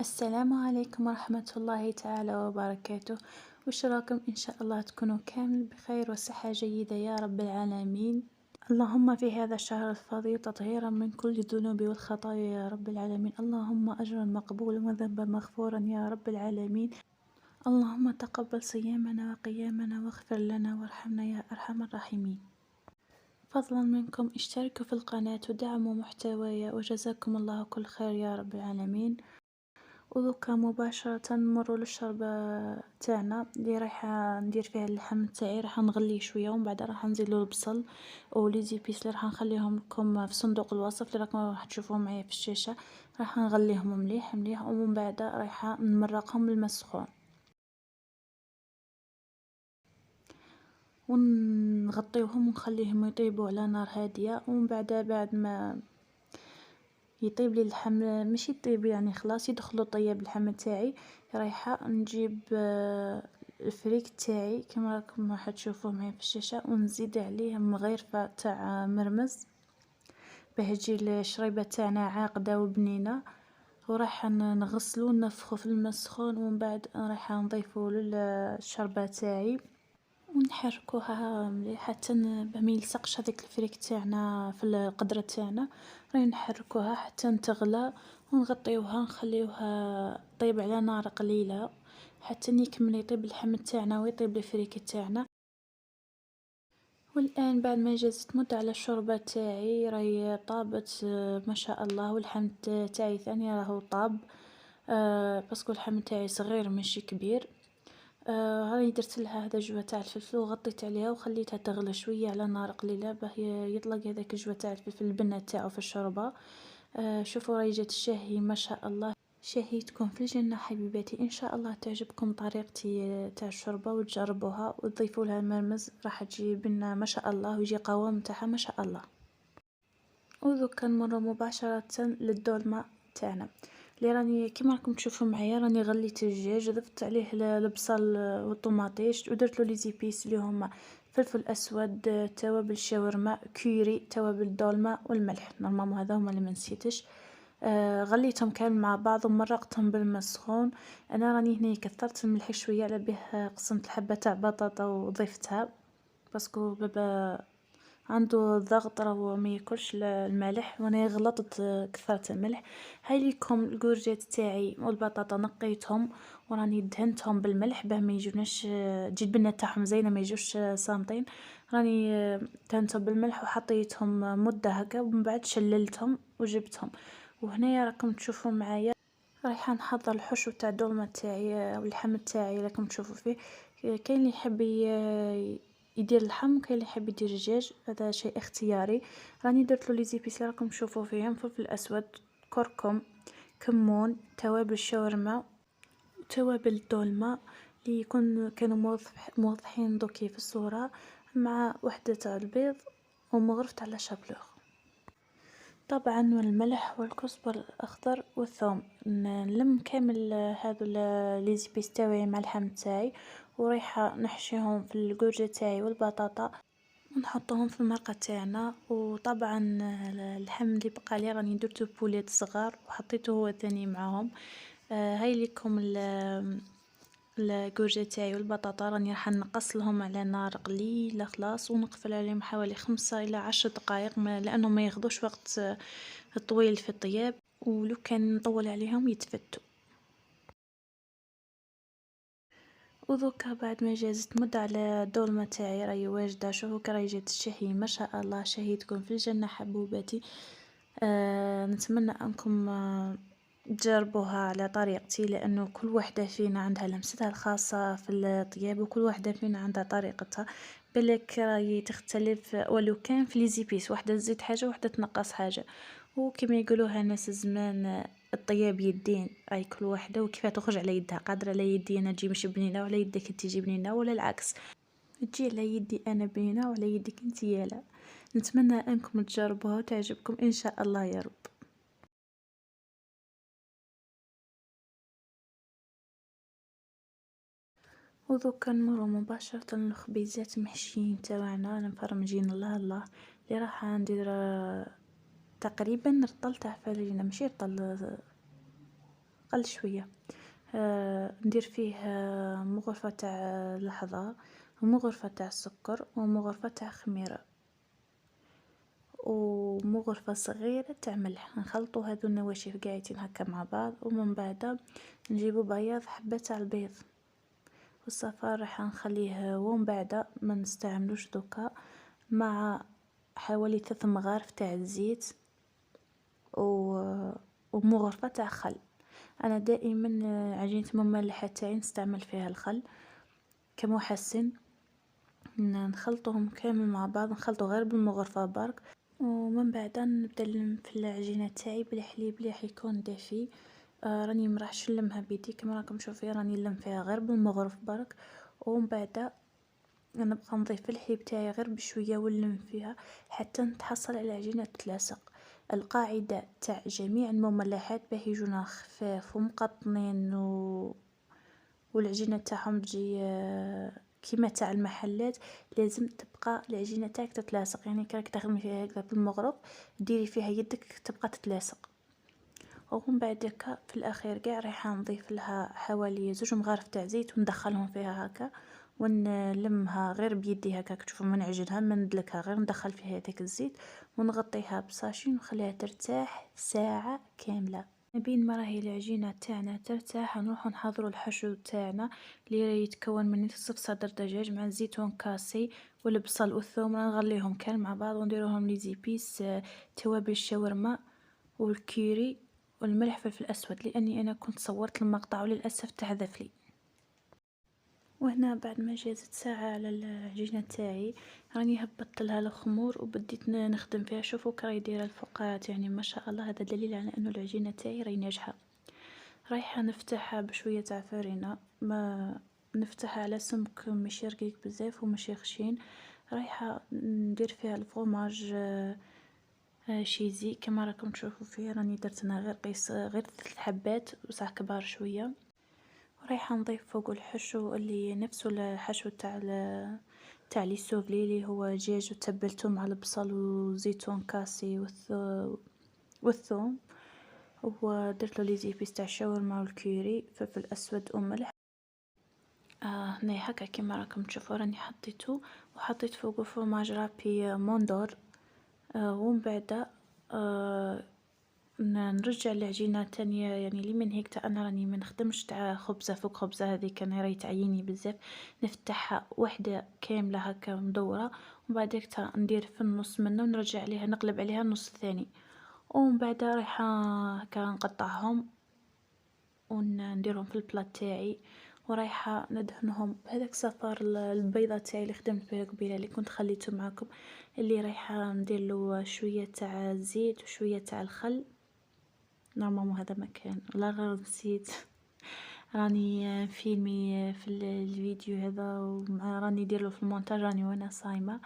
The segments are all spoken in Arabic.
السلام عليكم ورحمة الله تعالى وبركاته. وش راكم إن شاء الله تكونوا كامل بخير وصحة جيدة يا رب العالمين. اللهم في هذا الشهر الفضيل تطهيرا من كل الذنوب والخطايا يا رب العالمين. اللهم أجرا مقبولا وذنبا مغفورا يا رب العالمين. اللهم تقبل صيامنا وقيامنا واغفر لنا وارحمنا يا أرحم الراحمين. فضلا منكم اشتركوا في القناة ودعموا محتوايا وجزاكم الله كل خير يا رب العالمين. ودوكا مباشرة نمرو للشربة تاعنا اللي رايحة ندير فيها اللحم تاعي. راح نغليه شوية ومن بعد راح نزيدلو البصل ولي زيبيس اللي راح نخليهم لكم في صندوق الوصف اللي راكم راح تشوفوهم معايا في الشاشة. راح نغليهم مليح مليح ومن بعد رايحة نمرقهم بالماء السخون ونغطيوهم ونخليهم يطيبوا على نار هادية. ومن بعد ما يطيب لي اللحم، ماشي يطيب يعني خلاص يدخلوا طياب اللحم تاعي، رايحه نجيب الفريك تاعي كما راكم راح تشوفوه معايا في الشاشه ونزيد عليه مغيرفه تاع مرمز باه تجي الشريبه تاعنا عاقده وبنينه. وراح نغسلو وننفخو في الماء السخون ومن بعد رايحه نضيفو للشربه تاعي ونحركوها مليح حتى باه ما يلصقش هذاك الفريك تاعنا في القدرة تاعنا. راهي نحركوها حتى تغلى ونغطيوها نخليوها طيب على نار قليلة حتى يكمل يطيب اللحم تاعنا ويطيب الفريك تاعنا. والآن بعد ما جازت مدة على الشوربة تاعي راهي طابت ما شاء الله. واللحم تاعي ثاني راهو طاب باسكو اللحم تاعي صغير ماشي كبير. هاني درت لها هذا جوا تاع الفلفل وغطيت عليها وخليتها تغلى شويه على نار قليله باه يطلق هذاك الجوا تاع الفلفل البنه تاعو في الشوربه. شوفوا راهي جات شاهي ما شاء الله. شهيتكم في الجنه حبيباتي، ان شاء الله تعجبكم طريقتي تاع الشوربه وتجربوها وتضيفوا لها مرمز راح تجي بنه ما شاء الله ويجي قوام تاعها ما شاء الله. ودوكا نمرو مباشرة للدولمة تاعنا اللي راني كيما راكم تشوفوا معايا. راني غليت الدجاج ضفت عليه البصل والطوماطيش ودرت له لي زيبيس اللي هما فلفل اسود، توابل شاورما، كوري، توابل الدولمة والملح. نورمالمون هذا هما اللي ما نسيتش. غليتهم كامل مع بعض ومرقتهم بالماء السخون. انا راني هنا كثرت الملح شويه على بيه قسمت الحبه تاع بطاطا وضفتها باسكو بابا عنده ضغط راهو ما ياكلش المالح وانا غلطت كثرت الملح. هاي ليكم الكورجيت تاعي والبطاطا نقيتهم وراني دهنتهم بالملح باه ما يجوناش تجي البنه تاعهم زينه ما يجوش صامتين. راني دهنتهم بالملح وحطيتهم مده هكا ومن بعد شللتهم وجبتهم. وهنايا راكم تشوفوا معايا رايحه نحضر الحشو تاع الدولمه تاعي واللحم تاعي راكم تشوفوا فيه. كاين اللي يحب يدير اللحم وكاين اللي يحب يدير الدجاج، هذا شيء اختياري. راني درت له لي زيبيس اللي راكم تشوفوا فيهم فلفل اسود، كركم، كمون، توابل الشاورما، توابل الدولمه اللي كانوا موضحين دوكي في الصوره مع وحده تاع البيض ومغرفة على شابلوغ طبعا والملح والكزبر الاخضر والثوم. نلم كامل هذو لي زيبيس تاوعي مع اللحم تاعي ورايحه نحشيهم في الكوجه تاعي والبطاطا ونحطهم في المرقه تاعنا. وطبعا اللحم اللي بقى لي راني درتو بوليت صغار وحطيته هو ثاني معاهم. هاي ليكم الكوجه تاعي والبطاطا راني راح نقصلهم على نار قليله خلاص ونقفل عليهم حوالي 5 إلى 10 دقائق لانه ما ياخذوش وقت طويل في الطياب ولو كان نطول عليهم يتفتوا. ودوكا بعد ما جازت مدة على الدولمة تاعي راهي واجدة. شوفوا كراهي جات الشهي ما شاء الله. شهيتكم في الجنة حبوباتي. نتمنى انكم تجربوها على طريقتي لانه كل وحده فينا عندها لمستها الخاصه في الطياب وكل وحده فينا عندها طريقتها. بالك راهي تختلف ولو كان في لي زيبيس وحده تزيد حاجه وحده تنقص حاجه. وكما يقولوها ناس زمان الطياب يدين، اي كل واحده وكيف تخرج على يدها. قادره على يدي انا تجي مش بنينه ولا يدك انت تجي بنينه ولا العكس تجي على يدي انا بنينه وعلى يدك انت يالا. نتمنى انكم تجربوها وتعجبكم ان شاء الله يا رب. ودوكا نمرو مباشرة للخبيزات محشيين تاوعنا مفرمجين الله الله اللي راح ندير تقريبا رطل تاع فرينة ماشي رطل قل شوية. ندير فيه مغرفة تاع لحظة، ومغرفة تاع السكر، ومغرفة تاع خميرة، ومغرفة صغيرة تاع ملح. نخلطو هذو النواشف قاعدين هكا مع بعض، ومن بعد نجيبو بياض حبة تاع البيض والصفار راح نخليه، ومن بعد ما نستعملوش دوكا، مع حوالي 3 مغارف تاع الزيت ومغرفة تاع خل. انا دائما عجينة المملحة تاعي نستعمل فيها الخل كمحسن. نخلطهم كامل مع بعض، نخلطو غير بالمغرفة برك، ومن بعد نبدا نلم في العجينة تاعي بالحليب اللي راح يكون دافي. راني مراحش نلمها بيدي كما راكم شوفي، راني نلم فيها غير بالمغرف برك، ومن بعد نبقى نضيف الحليب تاعي غير بشويه ونلم فيها حتى نتحصل على عجينه تلاصق. القاعده تاع جميع المملحات باه يجونا خفاف ومقطنين والعجينه تاعهم تجي كيما تاع المحلات، لازم تبقى العجينه تاعك تتلاصق. يعني كراك تخدمي فيها هكذا بالمغرف، ديري فيها يدك تبقى تتلاصق. ومن بعد هكا في الاخير كاع رايحه نضيف لها حوالي 2 مغارف تاع زيت وندخلهم فيها هكا، ونلمها غير بيدي هكا تشوفوا، ما نعجنها ما ندلكها، غير ندخل فيها هذاك الزيت ونغطيها بصاشي ونخليها ترتاح ساعه كامله. بين ما راهي العجينه تاعنا ترتاح، نروحو نحضروا الحشو تاعنا اللي يتكون من نصف صدر دجاج مع الزيتون كاسي والبصل والثوم. نغليهم كان مع بعض ونديروهم لي زيبيس، توابل الشاورما والكيري والملح فلفل اسود، لاني انا كنت صورت المقطع وللاسف تحذف لي. وهنا بعد ما جازت ساعه على العجينه تاعي، راني هبطت لها الخمور وبديت نخدم فيها. شوفوا كراهي دايره الفقاعات، يعني ما شاء الله، هذا دليل على انه العجينه تاعي راهي ناجحه. رايحه نفتحها بشويه تاع فرينه، ما نفتحها على سمك ماشي رقيق بزاف وماشي خشين. رايحه ندير فيها الفرماج شيزي كما راكم تشوفوا فيه. راني درتنا غير قيس غير 3 حبات بصح كبار شويه. ورايحه نضيف فوق الحشو اللي نفسه الحشو تاع لي سوفلي اللي هو دجاج وتبلته مع البصل وزيتون كاسي والثوم، ودرت له لي زيبيس تاع الشاورما والكيري فلفل اسود وملح. هنا هكا كما راكم تشوفوا راني حطيته، وحطيت فوقه فرماج رابي موندور. ومن بعد نرجع العجينه تانية، يعني لي من هيك تاع انا راني ما نخدمش تاع خبزه فوق خبزه، هذه كان راهي تعيني بزاف. نفتحها وحده كامله هكا مدوره، ومن بعد هيك ندير في النص منه ونرجع عليها نقلب عليها النص الثاني، ومن بعد رايحه هكا نقطعهم ونديرهم في البلاط تاعي. ورايحه ندهنهم بهذاك صفار البيضه تاعي اللي خدمت بها قبيله اللي كنت خليته معكم، اللي رايحه ندير له شويه تاع الزيت وشويه تاع الخل. نورمالمون هذا مكان ولا غير نسيت راني فيلمي في الفيديو هذا، ومع راني ندير له في المونتاج راني وانا صايمه،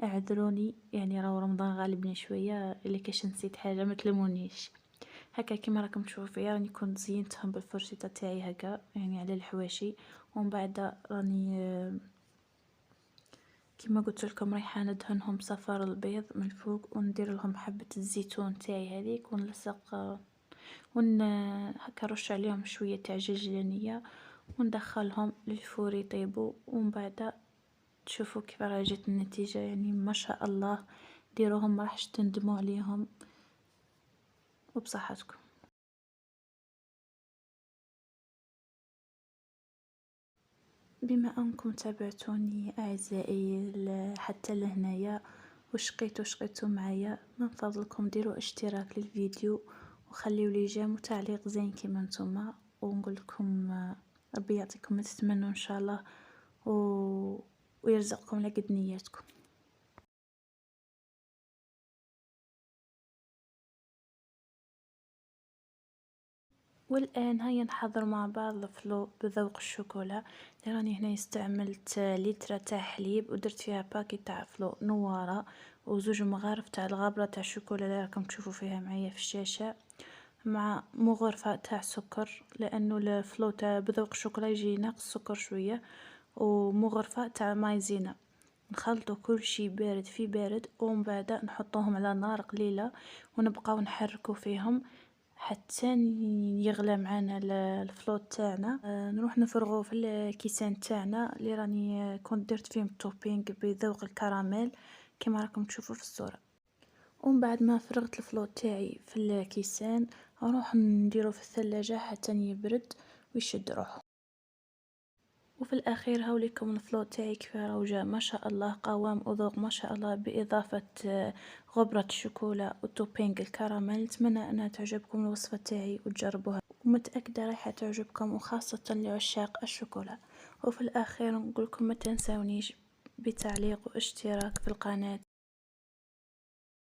اعذروني. يعني راهو رمضان غالبني شويه، اللي كاش نسيت حاجه ما تلمونيش. هكا كيما راكم تشوفوا فيا راني كنت زينتهم بالفرشيطه تاعي هكا يعني على الحواشي. ومن بعد راني كيما قلت لكم رايحه ندهنهم بصفار البيض من فوق، وندير لهم حبه الزيتون تاعي هذيك ونلصق هكا رش عليهم شويه تاع جاجلانيه وندخلهم للفور يطيبوا. ومن بعد تشوفوا كيف راه جات النتيجه، يعني ما شاء الله. ديروهم ما راحش تندموا عليهم، وبصحتكم. بما انكم تابعتوني اعزائي حتى لهنايا وشقيتوا معايا، من فضلكم ديروا اشتراك للفيديو وخليوا لي جيم وتعليق زين كيما نتوما، ونقول لكم ربي يعطيكم ما تتمنوا ان شاء الله و... ويرزقكم لقد نياتكم. والآن هيا نحضر مع بعض الفلو بذوق الشوكولا. راني هنا استعملت لتر تاع حليب ودرت فيها باكي تاع فلو نواره و2 مغارف تاع الغابرة تاع الشوكولا اللي راكم تشوفوا فيها معايا في الشاشة، مع مغرفة تاع سكر لانه الفلو تاع بذوق الشوكولا يجي ناقص سكر شوية، ومغرفة تاع مايزينا. نخلطوا كل شيء بارد في بارد، ومن بعد نحطوهم على نار قليلة ونبقاو نحركوا فيهم حتى يغلى معانا الفلوط تاعنا. نروح نفرغوه في الكيسان تاعنا اللي راني كنت درت فيهم التوبينغ بذوق الكراميل كما راكم تشوفوا في الصورة. ومن بعد ما فرغت الفلوط تاعي في الكيسان نروح نديرو في الثلاجة حتى يبرد ويشد روحه. وفي الاخير هاوليكم الفلوط تاعي كيف راهو جا ما شاء الله قوام وذوق ما شاء الله باضافه غبره الشوكولا والتوبينغ الكراميل. نتمنى انها تعجبكم الوصفه تاعي وتجربوها ومتاكده راح تعجبكم وخاصه لعشاق الشوكولا. وفي الاخير نقولكم ما تنسونيش بتعليق واشتراك في القناه.